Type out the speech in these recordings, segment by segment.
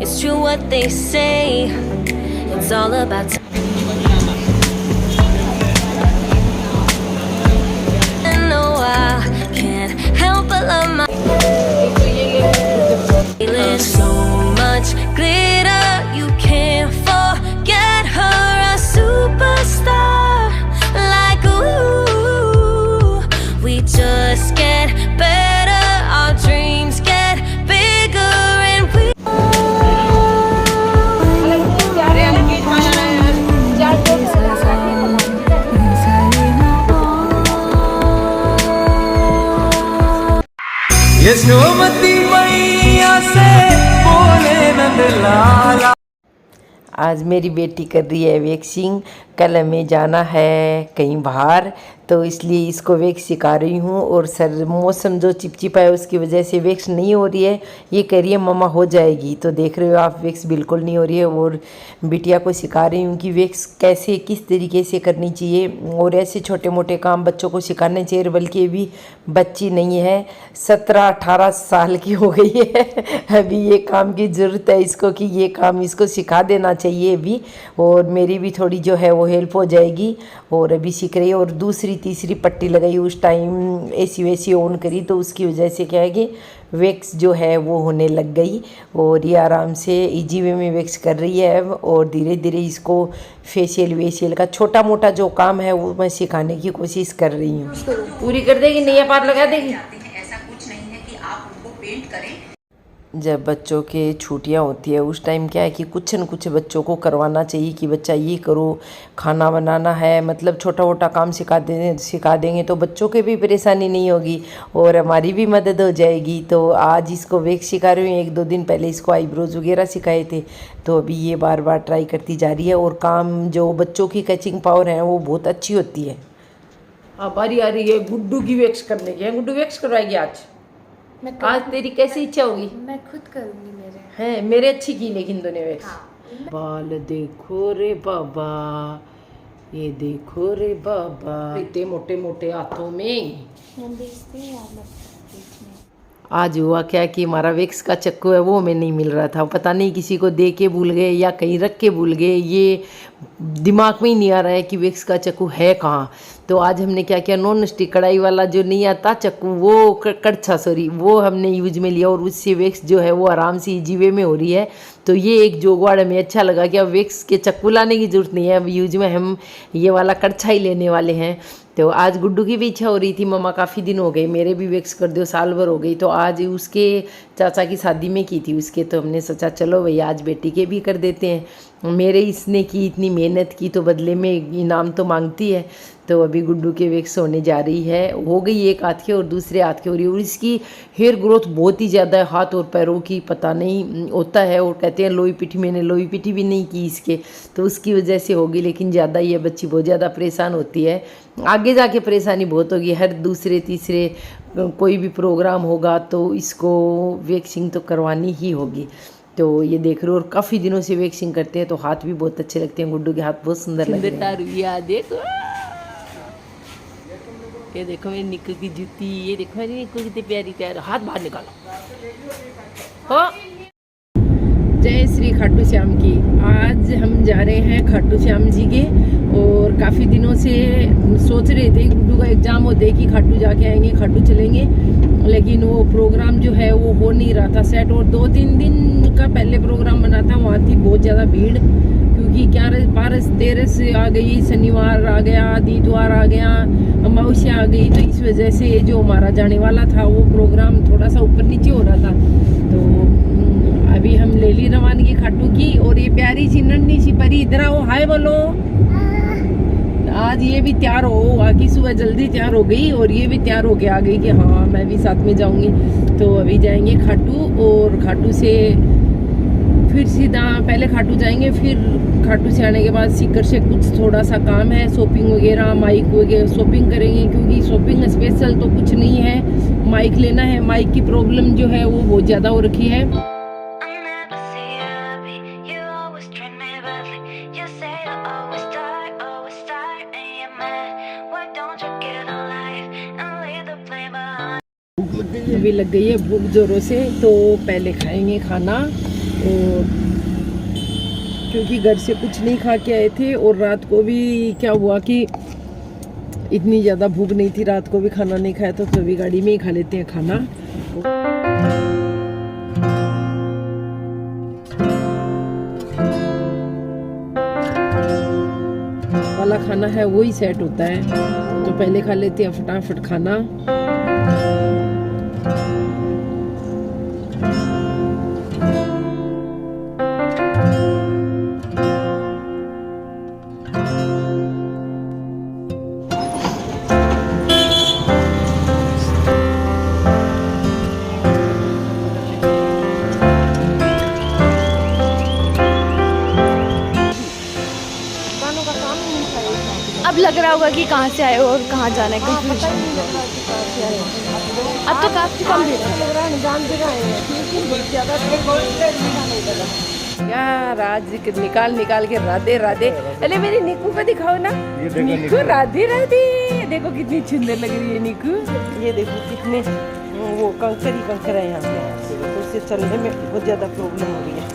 It's true what they say. It's all about no, I can't help but love my feeling so much glitter. You can't forget her, a superstar. Like ooh, we just get better. Our dreams get bigger, and we. Yashomati मैया से बोले नंदलाला। आज मेरी बेटी कर रही है waxing. कल हमें जाना है कहीं बाहर, तो इसलिए इसको वैक्स सिखा रही हूँ। और सर मौसम जो चिपचिपा है उसकी वजह से वैक्स नहीं हो रही है। ये कह रही है मम्मा हो जाएगी, तो देख रहे हो आप वैक्स बिल्कुल नहीं हो रही है। और बिटिया को सिखा रही हूँ कि वैक्स कैसे किस तरीके से करनी चाहिए। और ऐसे छोटे मोटे काम बच्चों को सिखाने चाहिए। बल्कि अभी बच्ची नहीं है, 17-18 साल की हो गई है। अभी ये काम की ज़रूरत है इसको कि ये काम इसको सिखा देना चाहिए अभी। और मेरी भी थोड़ी जो है वो हेल्प हो जाएगी। और अभी सीख रही है। और दूसरी तीसरी पट्टी लगाई उस टाइम एसी वैसी ऑन करी, तो उसकी वजह से क्या है कि वैक्स जो है वो होने लग गई। और ये आराम से इजी वे में वैक्स कर रही है अब। और धीरे धीरे इसको फेशियल वेशियल का छोटा मोटा जो काम है वो मैं सिखाने की कोशिश कर रही हूँ। पूरी कर देगी, नया पार लगा देगी। ऐसा कुछ नहीं है कि आप उनको पेंट करें। जब बच्चों के छुट्टियां होती है उस टाइम क्या है कि कुछ न कुछ बच्चों को करवाना चाहिए कि बच्चा ये करो, खाना बनाना है, मतलब छोटा मोटा काम सिखा देंगे तो बच्चों के भी परेशानी नहीं होगी और हमारी भी मदद हो जाएगी। तो आज इसको वैक्स सिखा रही हूँ। 1-2 दिन पहले इसको आईब्रोज वगैरह सिखाए थे, तो अभी ये बार बार ट्राई करती जा रही है। और काम जो बच्चों की कैचिंग पावर है वो बहुत अच्छी होती है। अब बारी आ रही है गुड्डू की वैक्स करने की। गुड्डू वैक्स करवाएगी आज। आज तेरी कैसी इच्छा होगी? मैं खुद करूंगी। मेरे हैं मेरे अच्छी की, लेकिन तूने वैक्स। हाँ। बाल देखो रे बाबा, ये देखो रे बाबा, इतने मोटे मोटे हाथों में। आज हुआ क्या कि हमारा वैक्स का चक्कू है वो हमें नहीं मिल रहा था। पता नहीं किसी को दे के भूल गए या कहीं रख के भूल गए। ये दिमाग में ही नहीं आ रहा है कि वैक्स का चक्कू है कहाँ। तो आज हमने क्या किया, नॉन स्टिक कढ़ाई वाला जो नहीं आता चक्कू, वो कड़छा सॉरी, वो हमने यूज में लिया। और उससे वैक्स जो है वो आराम से इजी वे में हो रही है। तो ये एक जुगाड़ हमें अच्छा लगा कि अब वैक्स के चक्कू लाने की ज़रूरत नहीं है। अब यूज में हम ये वाला कड़छा ही लेने वाले हैं। तो आज गुड्डू की भी इच्छा हो रही थी, मम्मा काफ़ी दिन हो गए मेरे भी वैक्स कर दो, साल भर हो गई। तो आज उसके चाचा की शादी में की थी उसके, तो हमने सोचा चलो भैया आज बेटी के भी कर देते हैं। मेरे इसने की इतनी मेहनत की तो बदले में इनाम तो मांगती है। तो अभी गुड्डू के वैक्स होने जा रही है। हो गई एक हाथ के और दूसरे हाथ के हो रही है। और इसकी हेयर ग्रोथ बहुत ही ज़्यादा है, हाथ और पैरों की पता नहीं होता है। और कहते हैं लोई पिठी, मैंने लोई पिठी भी नहीं की इसके, तो उसकी वजह से होगी। लेकिन ज़्यादा ये बच्ची बहुत ज़्यादा परेशान होती है। आगे जाके परेशानी बहुत होगी। हर दूसरे तीसरे कोई भी प्रोग्राम होगा तो इसको वैक्सिंग तो करवानी ही होगी। तो ये देख रहे हो। और काफ़ी दिनों से वैक्सिंग करते हैं तो हाथ भी बहुत अच्छे लगते हैं। गुड्डू के हाथ बहुत सुंदर लगते हैं। देखो ये देखो मेरी निक्कू की जूती, ये देखो मेरी निक्कू कितनी प्यारी प्यारी। हाथ बाहर निकालो। हो जय श्री खाटू श्याम की। आज हम जा रहे हैं खाटू श्याम जी के। और काफ़ी दिनों से सोच रहे थे गुड्डू का एग्ज़ाम होते कि खाटू जाके आएंगे, खाटू चलेंगे, लेकिन वो प्रोग्राम जो है वो हो नहीं रहा था सेट। और 2-3 दिन का पहले प्रोग्राम बना था, वहाँ थी बहुत ज़्यादा भीड़, क्योंकि 11-12-13 से आ गई, शनिवार आ गया, आदित्यवार आ गया, अमावस्या आ गई। तो इस वजह से जो हमारा जाने वाला था वो प्रोग्राम थोड़ा सा ऊपर नीचे हो रहा था। तो अभी हम ले ली रवानगी खाटू की। और ये प्यारी सी नन्ही सी परी इधर आओ, हाय बोलो। आज ये भी तैयार हो, आगे सुबह जल्दी तैयार हो गई और ये भी तैयार हो के आ गई कि हाँ मैं भी साथ में जाऊंगी। तो अभी जाएंगे खाटू, और खाटू से फिर सीधा पहले खाटू जाएंगे, फिर खाटू से आने के बाद सीकर से कुछ थोड़ा सा काम है, शॉपिंग वगैरह, माइक वगैरह शॉपिंग करेंगे। क्योंकि शॉपिंग स्पेशल तो कुछ नहीं है, माइक लेना है। माइक की प्रॉब्लम जो है वो बहुत ज़्यादा हो रखी है। अभी लग गई है भूख जोरों से, तो पहले खाएंगे खाना और क्योंकि घर से कुछ नहीं खा के आए थे और रात को भी क्या हुआ कि इतनी ज़्यादा भूख नहीं थी, रात को भी खाना नहीं खाया तो अभी गाड़ी में ही खा लेते हैं खाना। वाला खाना है वही सेट होता है, तो पहले खा लेते हैं फटाफट खाना। अब लग रहा होगा कि कहाँ से आए हो और कहाँ जाना है, कंफ्यूजन। अब तो काफी कम भीड़ है। यार आज निकाल के राधे राधे। अरे मेरी निकू को दिखाओ ना, निकू राधे राधे। देखो कितनी सुंदर लग रही है निकू। ये देखो कितने वो कंकर ही कंकर है यहाँ पे, तो उससे चलने में बहुत ज़्यादा प्रॉब्लम हो रही है।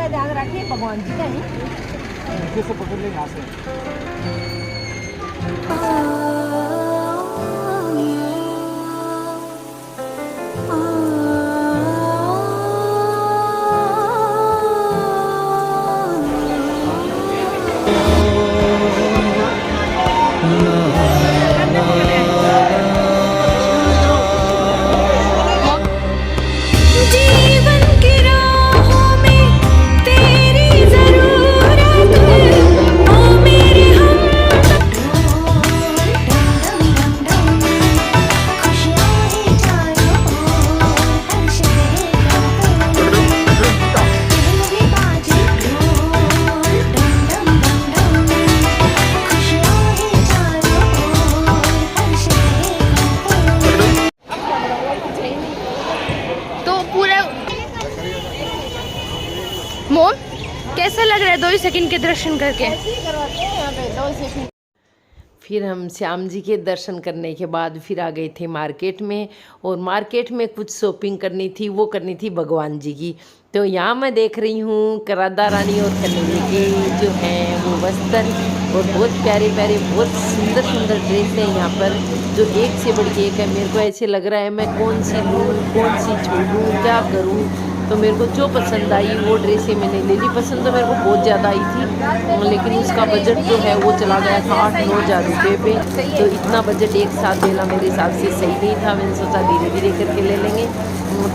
ध्यान रखिए भगवान जी का जीवन की राहों में तेरी जरूरत है, ओ मेरे तो पूरा मोम कैसा लग रहा है 2 सेकंड के दर्शन करके? फिर हम श्याम जी के दर्शन करने के बाद फिर आ गए थे मार्केट में, और मार्केट में कुछ शॉपिंग करनी थी, वो करनी थी भगवान जी की। तो यहाँ मैं देख रही हूँ राधा रानी और कन्हैया के जो हैं वो वस्त्र, और बहुत प्यारे प्यारे बहुत सुंदर सुंदर ड्रेस हैं यहाँ पर, जो एक से बढ़ के एक है। मेरे को ऐसे लग रहा है मैं कौन सी लूँ कौन सी छोड़ूँ क्या करूँ। तो मेरे को जो पसंद आई वो ड्रेसें मैंने ले ली। पसंद तो मेरे को बहुत ज़्यादा आई थी, लेकिन उसका बजट जो है वो चला गया था 8-9 हज़ार रुपये पे। तो इतना बजट एक साथ देना मेरे हिसाब से सही नहीं था। मैंने सोचा धीरे धीरे करके ले लेंगे।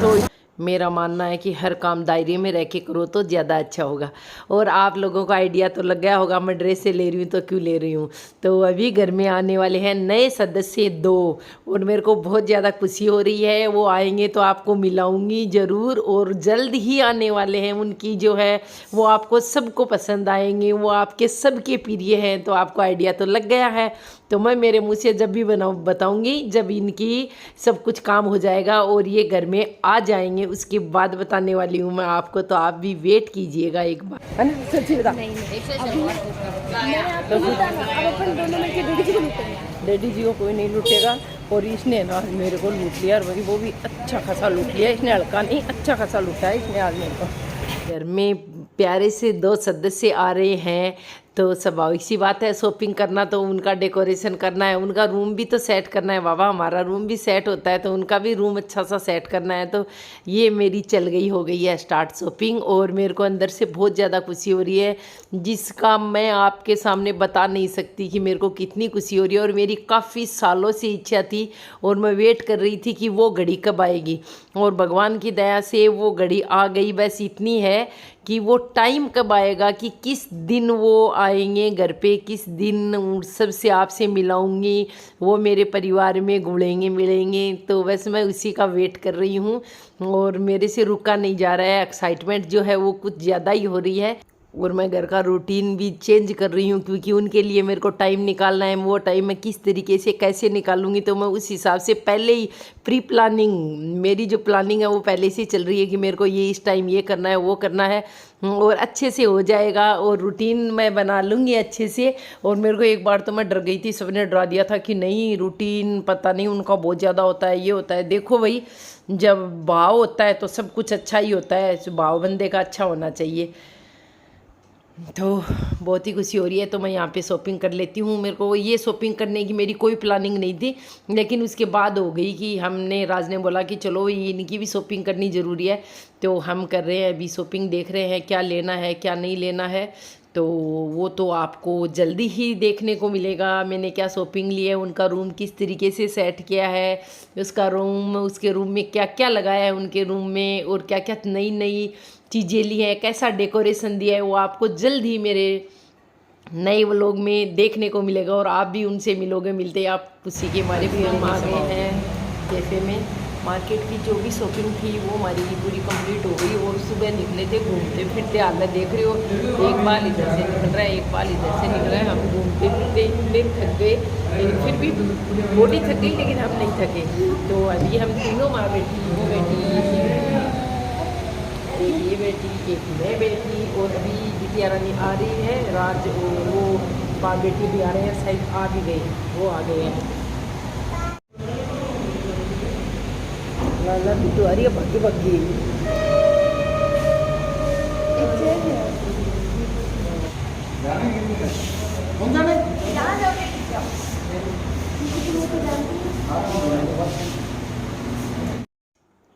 तो मेरा मानना है कि हर काम दायरे में रह के करो तो ज़्यादा अच्छा होगा। और आप लोगों को आइडिया तो लग गया होगा मैं ड्रेसें ले रही हूँ तो क्यों ले रही हूँ। तो अभी घर में आने वाले हैं नए सदस्य 2, और मेरे को बहुत ज़्यादा खुशी हो रही है। वो आएंगे तो आपको मिलाऊंगी ज़रूर, और जल्द ही आने वाले हैं। उनकी जो है वो आपको सबको पसंद आएंगे, वो आपके सबके प्रिय हैं। तो आपको आइडिया तो लग गया है। तो मैं मेरे मुँह से जब भी बताऊंगी, जब इनकी सब कुछ काम हो जाएगा और ये घर में आ जाएंगे, उसके बाद बताने वाली हूँ मैं आपको। तो आप भी वेट कीजिएगा एक बार, है ना? सच्ची बता। डैडी जी को कोई नहीं लूटेगा, और इसने ना मेरे को लूट लिया, और वो भी अच्छा खासा लूट लिया। इसने हल्का नहीं, अच्छा खासा लूटा है इसने आदमी को। घर में प्यारे से 2 सदस्य आ रहे हैं, तो स्वाभाविक सी बात है शॉपिंग करना, तो उनका डेकोरेशन करना है, उनका रूम भी तो सेट करना है। बाबा हमारा रूम भी सेट होता है, तो उनका भी रूम अच्छा सा सेट करना है। तो ये मेरी हो गई है स्टार्ट शॉपिंग, और मेरे को अंदर से बहुत ज़्यादा खुशी हो रही है, जिसका मैं आपके सामने बता नहीं सकती कि मेरे को कितनी खुशी हो रही है। और मेरी काफ़ी सालों से इच्छा थी, और मैं वेट कर रही थी कि वो घड़ी कब आएगी, और भगवान की दया से वो घड़ी आ गई। बस इतनी है कि वो टाइम कब आएगा, कि किस दिन वो आएंगे घर पे, किस दिन सबसे आपसे मिलाऊंगी, वो मेरे परिवार में घुलेंगे मिलेंगे। तो बस मैं उसी का वेट कर रही हूँ, और मेरे से रुका नहीं जा रहा है। एक्साइटमेंट जो है वो कुछ ज़्यादा ही हो रही है। और मैं घर का रूटीन भी चेंज कर रही हूँ, क्योंकि उनके लिए मेरे को टाइम निकालना है। वो टाइम मैं किस तरीके से कैसे निकालूंगी, तो मैं उस हिसाब से पहले ही प्री प्लानिंग, मेरी जो प्लानिंग है वो पहले से चल रही है कि मेरे को ये इस टाइम ये करना है, वो करना है, और अच्छे से हो जाएगा। और रूटीन मैं बना लूँगी अच्छे से। और मेरे को एक बार तो मैं डर गई थी, सबने डरा दिया था कि नहीं रूटीन पता नहीं उनका बहुत ज़्यादा होता है, ये होता है। देखो भाई, जब भाव होता है तो सब कुछ अच्छा ही होता है, भाव बंदे का अच्छा होना चाहिए। तो बहुत ही खुशी हो रही है। तो मैं यहाँ पे शॉपिंग कर लेती हूँ। मेरे को ये शॉपिंग करने की मेरी कोई प्लानिंग नहीं थी, लेकिन उसके बाद हो गई कि हमने, राज ने बोला कि चलो ये इनकी भी शॉपिंग करनी ज़रूरी है, तो हम कर रहे हैं अभी शॉपिंग, देख रहे हैं क्या लेना है क्या नहीं लेना है। तो वो तो आपको जल्दी ही देखने को मिलेगा मैंने क्या शॉपिंग ली है, उनका रूम किस तरीके से सेट किया है, उसका रूम, उसके रूम में क्या क्या लगाया है उनके रूम में, और क्या क्या नई नई चीज़ें ली हैं, कैसा डेकोरेशन दिया है, वो आपको जल्द ही मेरे नए व्लॉग में देखने को मिलेगा। और आप भी उनसे मिलोगे, मिलते आप उसी के हमारे भी हम आ गए हैं कैफ़े में। मार्केट की जो भी शॉपिंग थी वो हमारी पूरी कंप्लीट हो गई। और सुबह निकले थे घूमते फिरते, हालत देख रहे हो, एक बाल इधर से निकल रहा है, एक बाल इधर से निकल रहा है। हम घूमते फिरते इतने थक गए, लेकिन फिर भी बॉडी थक गई लेकिन हम नहीं थके। तो अभी हम तीनों माँ बेटी, वो बेटी, एक ये बेटी, एक मैं बेटी, और अभी बिटिया रानी आ रही है, राज और वो माँ बेटी भी आ रहे हैं, शायद आ भी गए, वो आ गए हैं। लाला बिट्टू आ रही है, भग्गी भग्गी।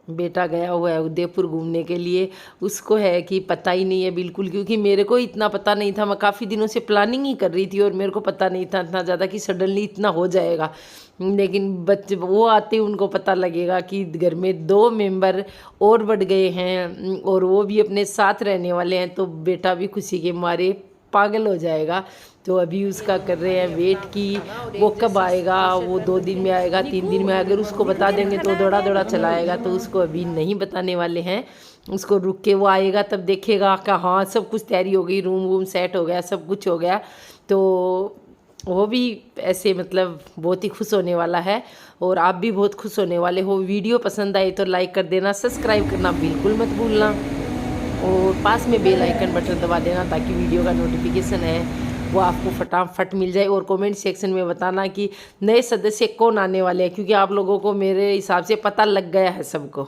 बेटा गया हुआ है उदयपुर घूमने के लिए, उसको है कि पता ही नहीं है बिल्कुल, क्योंकि मेरे को इतना पता नहीं था। मैं काफ़ी दिनों से प्लानिंग ही कर रही थी और मेरे को पता नहीं था इतना ज़्यादा कि सडनली इतना हो जाएगा। लेकिन बच्चे वो आते उनको पता लगेगा कि घर में 2 मेंबर और बढ़ गए हैं और वो भी अपने साथ रहने वाले हैं, तो बेटा भी खुशी के मारे पागल हो जाएगा। तो अभी उसका कर रहे हैं वेट की वो कब आएगा, वो 2 दिन में आएगा 3 दिन में। अगर उसको बता देंगे तो दौड़ा दौड़ा चलाएगा, तो उसको अभी नहीं बताने वाले हैं। उसको रुक के वो आएगा तब देखेगा कि हाँ सब कुछ तैयारी हो गई, रूम वूम सेट हो गया, सब कुछ हो गया। तो वो भी ऐसे मतलब बहुत ही खुश होने वाला है और आप भी बहुत खुश होने वाले हो। वीडियो पसंद आई तो लाइक कर देना, सब्सक्राइब करना बिल्कुल मत भूलना और पास में बेल आइकन बटन दबा देना ताकि वीडियो का नोटिफिकेशन है वो आपको फटाफट मिल जाए। और कमेंट सेक्शन में बताना कि नए सदस्य कौन आने वाले हैं, क्योंकि आप लोगों को मेरे हिसाब से पता लग गया है सबको।